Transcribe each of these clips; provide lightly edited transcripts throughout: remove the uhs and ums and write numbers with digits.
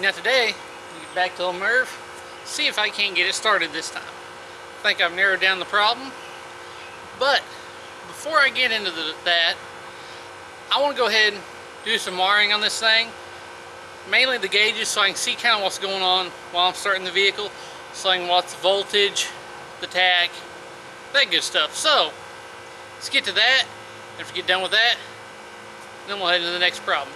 Now today, we get back to the Merv, see if I can't get it started this time. I think I've narrowed down the problem, but before I get into that, I want to go ahead and do some wiring on this thing. Mainly the gauges, so I can see kind of what's going on while I'm starting the vehicle, so I can watch the voltage, the tach, that good stuff. So let's get to that. If we get done with that, then we'll head to the next problem.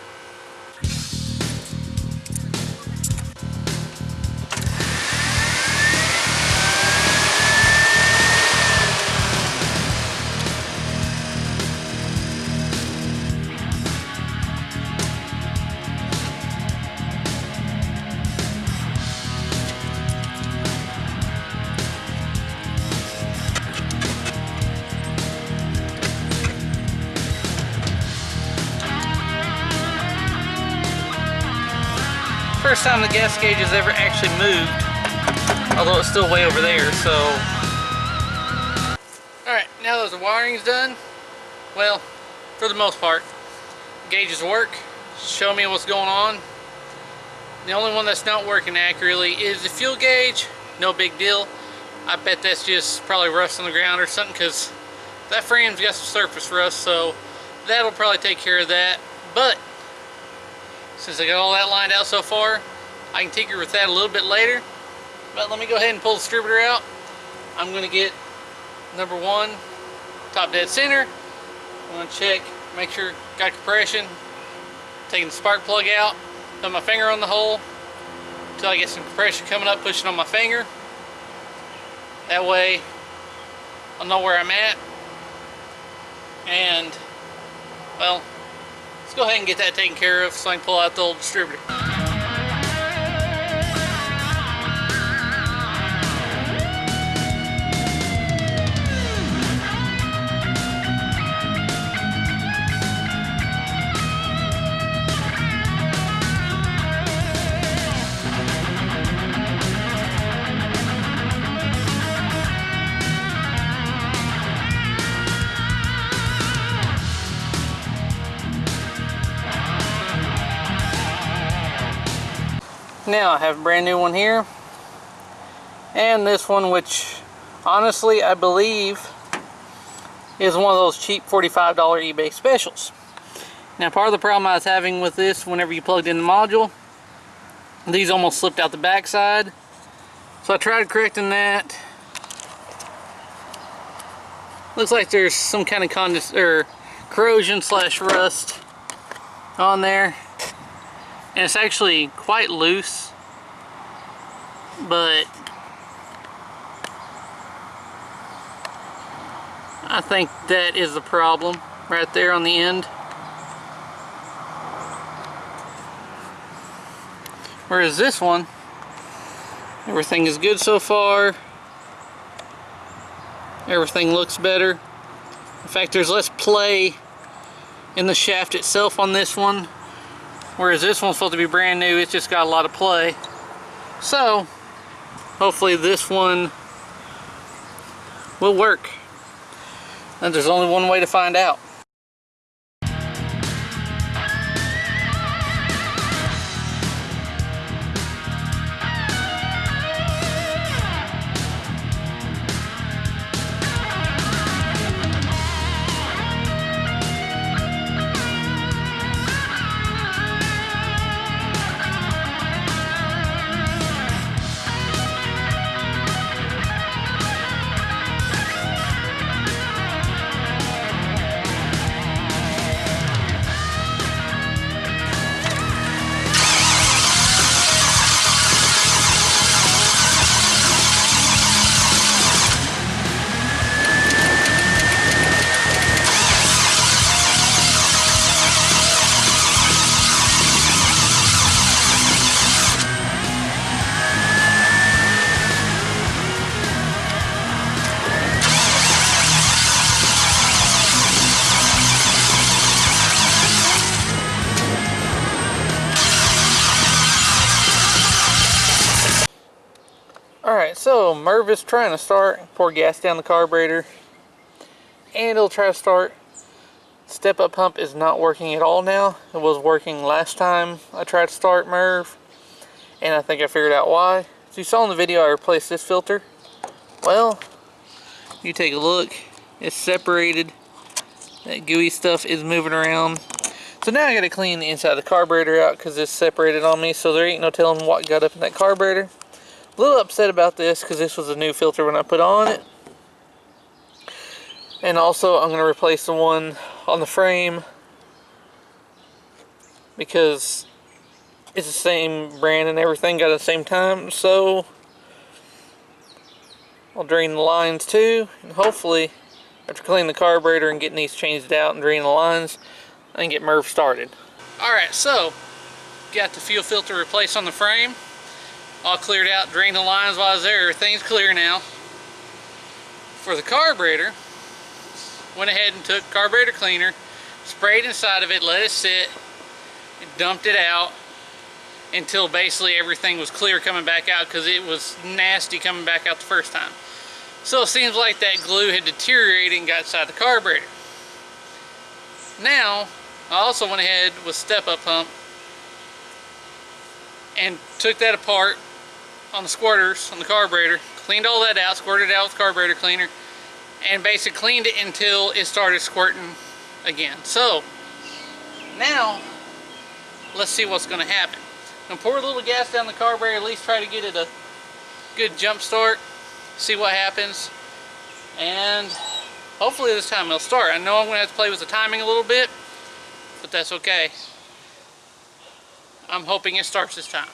First time the gas gauge has ever actually moved, although it's still way over there, so. Alright, now that the wiring's done, well, for the most part, gauges work, show me what's going on. The only one that's not working accurately is the fuel gauge. No big deal. I bet that's just probably rust on the ground or something, because that frame's got some surface rust, so that'll probably take care of that. But since I got all that lined out so far, I can tinker with that a little bit later. But let me go ahead and pull the distributor out. I'm going to get number one, top dead center. I'm going to check, make sure got compression. Taking the spark plug out, put my finger on the hole until I get some compression coming up, pushing on my finger. That way I'll know where I'm at. And, well, let's go ahead and get that taken care of so I can pull out the old distributor. Now I have a brand new one here, and this one, which honestly I believe is one of those cheap $45 eBay specials. Now part of the problem I was having with this, whenever you plugged in the module, these almost slipped out the backside, so I tried correcting that. Looks like there's some kind of corrosion / rust on there. And it's actually quite loose, but I think that is the problem right there on the end. Whereas this one, everything is good so far. Everything looks better. In fact, there's less play in the shaft itself on this one. Whereas this one's supposed to be brand new, it's just got a lot of play. So, hopefully this one will work. And there's only one way to find out. Alright, so Merv is trying to start, pour gas down the carburetor, and it'll try to start. Step-up pump is not working at all now. It was working last time I tried to start Merv, and I think I figured out why. As you saw in the video, I replaced this filter. Well, you take a look, it's separated. That gooey stuff is moving around. So now I gotta clean the inside of the carburetor out because it's separated on me, so there ain't no telling what got up in that carburetor. A little upset about this because this was a new filter when I put on it. And also I'm gonna replace the one on the frame because it's the same brand and everything, got at the same time, so I'll drain the lines too, and hopefully after cleaning the carburetor and getting these changed out and draining the lines, I can get Merv started. Alright, so got the fuel filter replaced on the frame, all cleared out, drained the lines while I was there, everything's clear now. For the carburetor, went ahead and took carburetor cleaner, sprayed inside of it, let it sit, and dumped it out until basically everything was clear coming back out because it was nasty coming back out the first time. So it seems like that glue had deteriorated and got inside the carburetor. Now, I also went ahead with step-up pump and took that apart on the squirters on the carburetor, cleaned all that out, squirted it out with carburetor cleaner, and basically cleaned it until it started squirting again. So, now, let's see what's going to happen. I'm going to pour a little gas down the carburetor, at least try to get it a good jump start, see what happens, and hopefully this time it'll start. I know I'm going to have to play with the timing a little bit, but that's okay. I'm hoping it starts this time.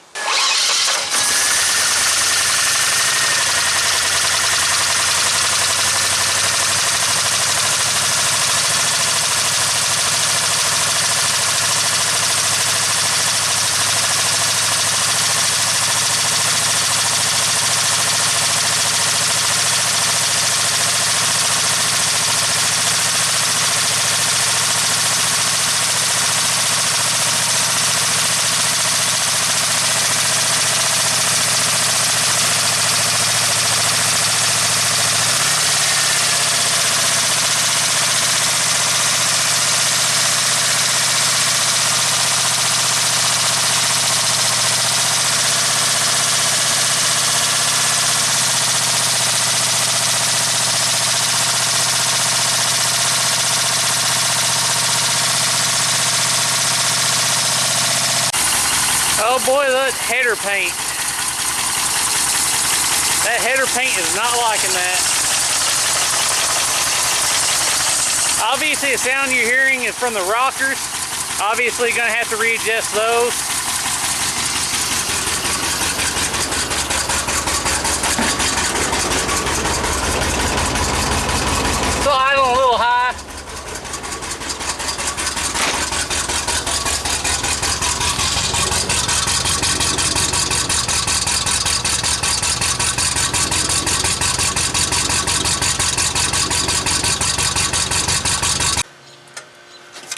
Oh boy, that header paint. That header paint is not liking that. Obviously the sound you're hearing is from the rockers. Obviously gonna have to readjust those. So idling a little high.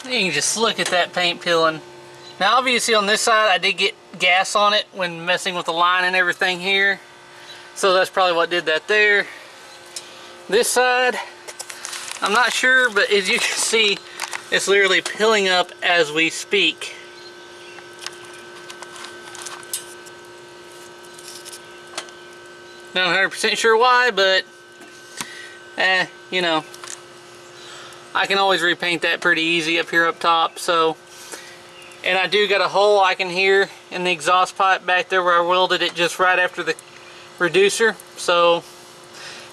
You can just look at that paint peeling. Now obviously on this side I did get gas on it when messing with the line and everything here. So that's probably what did that there. This side, I'm not sure, but as you can see, it's literally peeling up as we speak. Not 100% sure why, but you know, I can always repaint that pretty easy up here up top. So, and I do got a hole I can hear in the exhaust pipe back there where I welded it just right after the reducer. So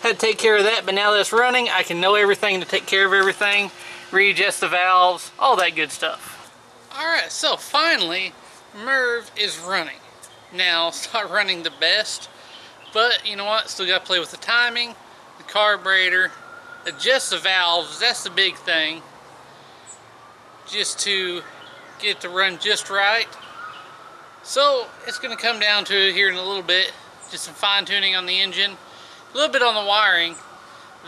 had to take care of that, but now that it's running, I can know everything to take care of everything, readjust the valves, all that good stuff. Alright, so finally Merv is running. Now it's not running the best, but you know what, still got to play with the timing, the carburetor, adjust the valves, that's the big thing, just to get it to run just right. So it's going to come down to here in a little bit, just some fine tuning on the engine, a little bit on the wiring,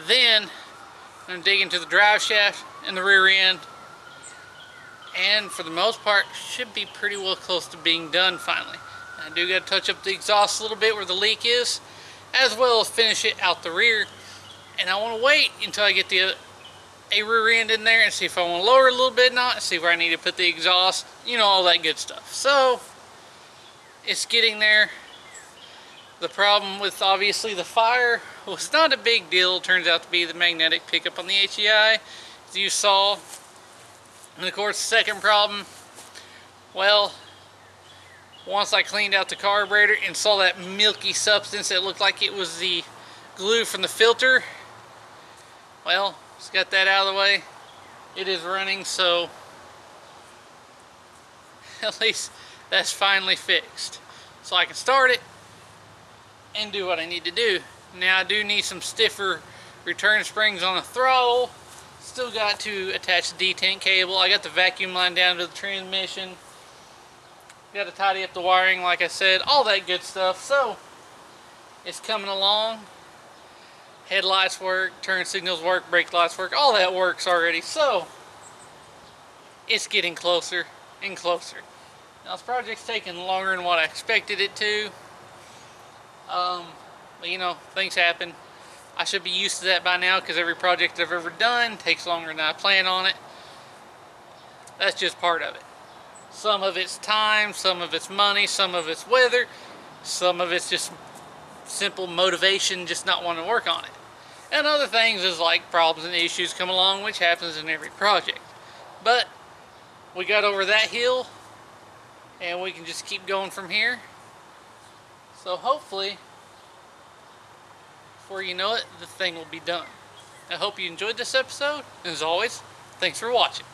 then I'm going to dig into the drive shaft and the rear end, and for the most part should be pretty well close to being done finally. I do got to touch up the exhaust a little bit where the leak is, as well as finish it out the rear. And I want to wait until I get a rear end in there and see if I want to lower it a little bit or not, see where I need to put the exhaust, you know, all that good stuff. So, it's getting there. The problem with obviously the fire was not a big deal. It turns out to be the magnetic pickup on the HEI, as you saw. And of course, the second problem, well, once I cleaned out the carburetor and saw that milky substance that looked like it was the glue from the filter, well, just got that out of the way. It is running, so at least that's finally fixed. So I can start it and do what I need to do. Now I do need some stiffer return springs on the throttle. Still got to attach the detent cable. I got the vacuum line down to the transmission. Got to tidy up the wiring, like I said, all that good stuff. So it's coming along. Headlights work, turn signals work, brake lights work, all that works already. So it's getting closer and closer. Now this project's taking longer than what I expected it to. But you know, things happen. I should be used to that by now because every project I've ever done takes longer than I plan on it. That's just part of it. Some of it's time, some of it's money, some of it's weather, some of it's just simple motivation, just not wanting to work on it. And other things is like problems and issues come along, which happens in every project. But we got over that hill and we can just keep going from here. So hopefully, before you know it, the thing will be done. I hope you enjoyed this episode. And as always, thanks for watching.